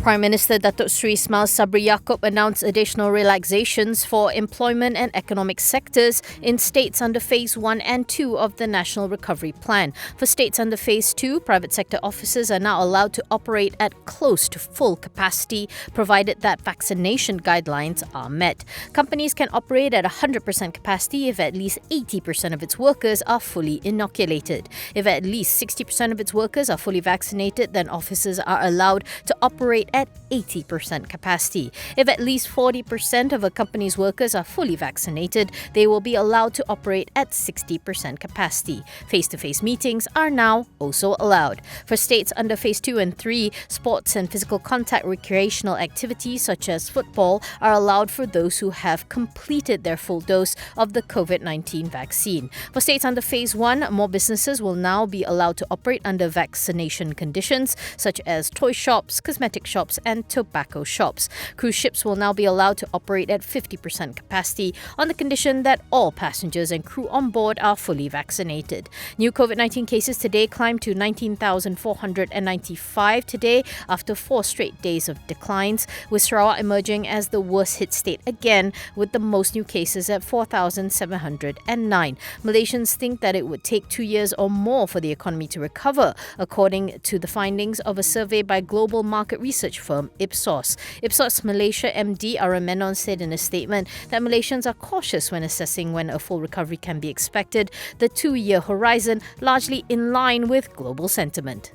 Prime Minister Datuk Seri Ismail Sabri Yaakob announced additional relaxations for employment and economic sectors in states under Phase 1 and 2 of the National Recovery Plan. For states under Phase 2, private sector offices are now allowed to operate at close to full capacity, provided that vaccination guidelines are met. Companies can operate at 100% capacity if at least 80% of its workers are fully inoculated. If at least 60% of its workers are fully vaccinated, then offices are allowed to operate at 80% capacity. If at least 40% of a company's workers are fully vaccinated, they will be allowed to operate at 60% capacity. Face-to-face meetings are now also allowed. For states under Phase 2 and 3, sports and physical contact recreational activities such as football are allowed for those who have completed their full dose of the COVID-19 vaccine. For states under Phase 1, more businesses will now be allowed to operate under vaccination conditions such as toy shops, cosmetic shops, and tobacco shops. Cruise ships will now be allowed to operate at 50% capacity on the condition that all passengers and crew on board are fully vaccinated. New COVID-19 cases today climbed to 19,495 today after 4 straight days of declines, with Sarawak emerging as the worst hit state again, with the most new cases at 4,709. Malaysians think that it would take 2 years or more for the economy to recover, according to the findings of a survey by global market research firm Ipsos. Ipsos Malaysia MD Ara Menon said in a statement that Malaysians are cautious when assessing when a full recovery can be expected, the 2-year horizon largely in line with global sentiment.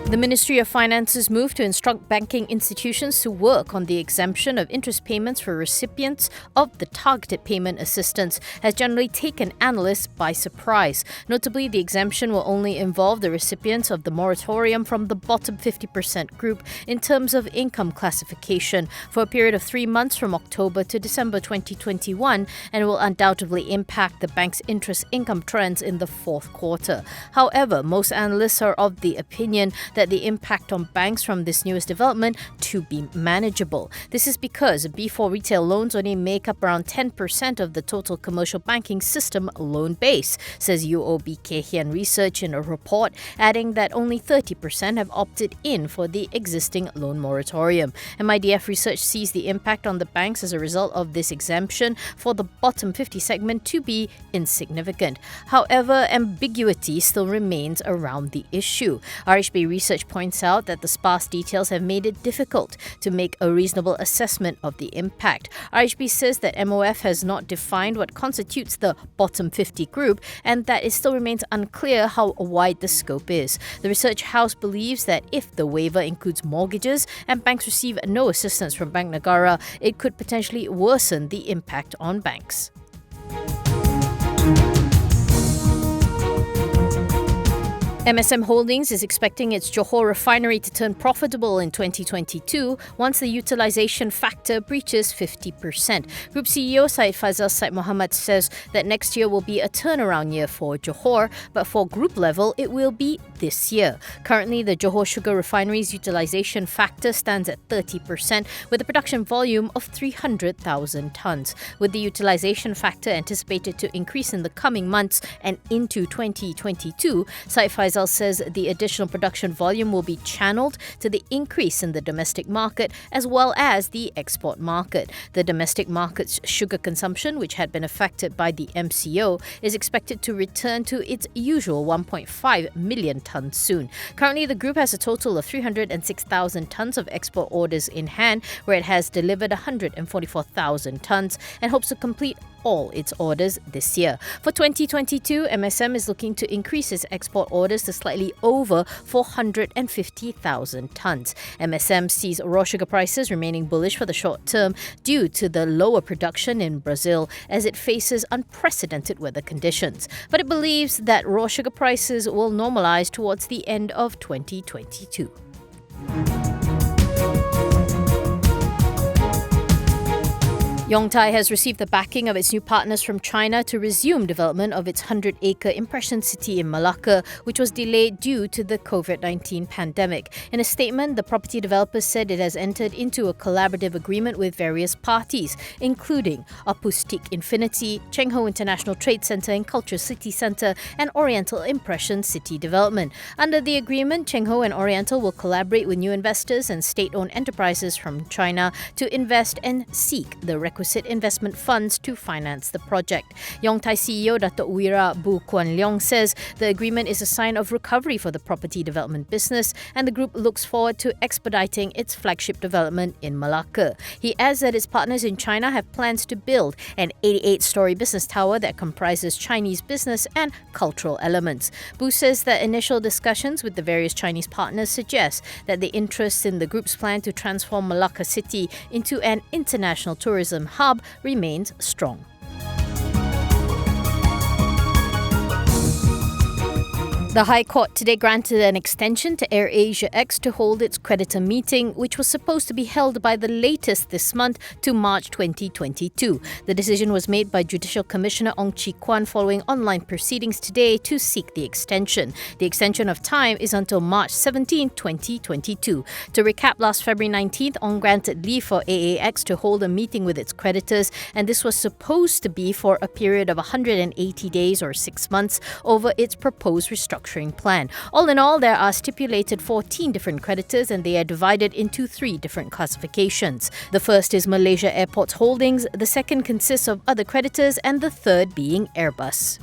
The Ministry of Finance's move to instruct banking institutions to work on the exemption of interest payments for recipients of the targeted payment assistance has generally taken analysts by surprise. Notably, the exemption will only involve the recipients of the moratorium from the bottom 50% group in terms of income classification for a period of 3 months from October to December 2021, and will undoubtedly impact the bank's interest income trends in the fourth quarter. However, most analysts are of the opinion that the impact on banks from this newest development to be manageable. This is because B4 retail loans only make up around 10% of the total commercial banking system loan base, says UOB Kay Hian Research in a report, adding that only 30% have opted in for the existing loan moratorium. MIDF Research sees the impact on the banks as a result of this exemption for the bottom 50 segment to be insignificant. However, ambiguity still remains around the issue. RHB Research points out that the sparse details have made it difficult to make a reasonable assessment of the impact. RHB says that MOF has not defined what constitutes the bottom 50 group, and that it still remains unclear how wide the scope is. The research house believes that if the waiver includes mortgages and banks receive no assistance from Bank Negara, it could potentially worsen the impact on banks. MSM Holdings is expecting its Johor refinery to turn profitable in 2022 once the utilisation factor breaches 50%. Group CEO Syed Faisal Syed Mohammed says that next year will be a turnaround year for Johor, but for group level it will be this year. Currently, the Johor Sugar Refinery's utilisation factor stands at 30%, with a production volume of 300,000 tonnes. With the utilisation factor anticipated to increase in the coming months and into 2022, Syed Faisal says the additional production volume will be channeled to the increase in the domestic market as well as the export market. The domestic market's sugar consumption, which had been affected by the MCO, is expected to return to its usual 1.5 million tonnes soon. Currently, the group has a total of 306,000 tonnes of export orders in hand, where it has delivered 144,000 tonnes and hopes to complete all its orders this year. For 2022, MSM is looking to increase its export orders to slightly over 450,000 tonnes. MSM sees raw sugar prices remaining bullish for the short term due to the lower production in Brazil as it faces unprecedented weather conditions. But it believes that raw sugar prices will normalise towards the end of 2022. Yongtai has received the backing of its new partners from China to resume development of its 100-acre Impression City in Malacca, which was delayed due to the COVID-19 pandemic. In a statement, the property developer said it has entered into a collaborative agreement with various parties, including Acoustic Infinity, Cheng Ho International Trade Centre and Culture City Centre, and Oriental Impression City Development. Under the agreement, Cheng Ho and Oriental will collaborate with new investors and state-owned enterprises from China to invest and seek the requisite investment funds to finance the project. Yongtai CEO Datuk Wira Bu Kwan Leong says the agreement is a sign of recovery for the property development business, and the group looks forward to expediting its flagship development in Malacca. He adds that its partners in China have plans to build an 88-story business tower that comprises Chinese business and cultural elements. Bu says that initial discussions with the various Chinese partners suggest that the interest in the group's plan to transform Malacca City into an international tourism hub remains strong. The High Court today granted an extension to Airasia X to hold its creditor meeting, which was supposed to be held by the latest this month to March 2022. The decision was made by Judicial Commissioner Ong Chi Kwan following online proceedings today to seek the extension. The extension of time is until March 17, 2022. To recap, last February 19th, Ong granted leave for AAX to hold a meeting with its creditors, and this was supposed to be for a period of 180 days or 6 months over its proposed restructuring plan. All in all, there are stipulated 14 different creditors, and they are divided into 3 different classifications. The first is Malaysia Airports Holdings, the second consists of other creditors, and the third being Airbus.